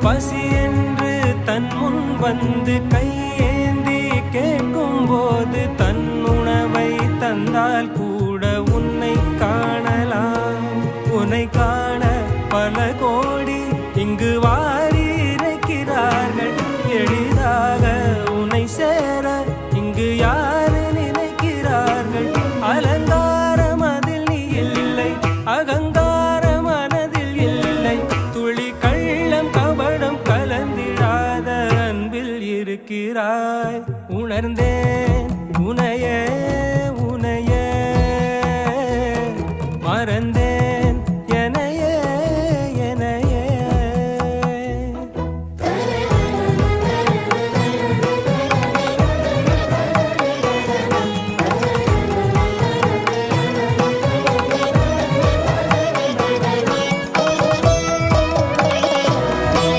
பசி என்று தன் முன் வந்து கையேந்தி கேட்கும் போது தன் உணவை தந்தால் கூட உன்னை காணலாம். உன்னை காண பல கோடி இங்கு வாரி இறைக்கிறார்கள். எளிதாக உன்னை சேர இங்கு யாரு நினைக்கிறார்கள்? அலங்காரம் அதில் நீ இல்லை, அகங்கார மனதில் இல்லை. துளி கள்ளம் கபடம் கலந்திடாத அன்பில் இருக்கிறாய். உணர்ந்தேன் உனையே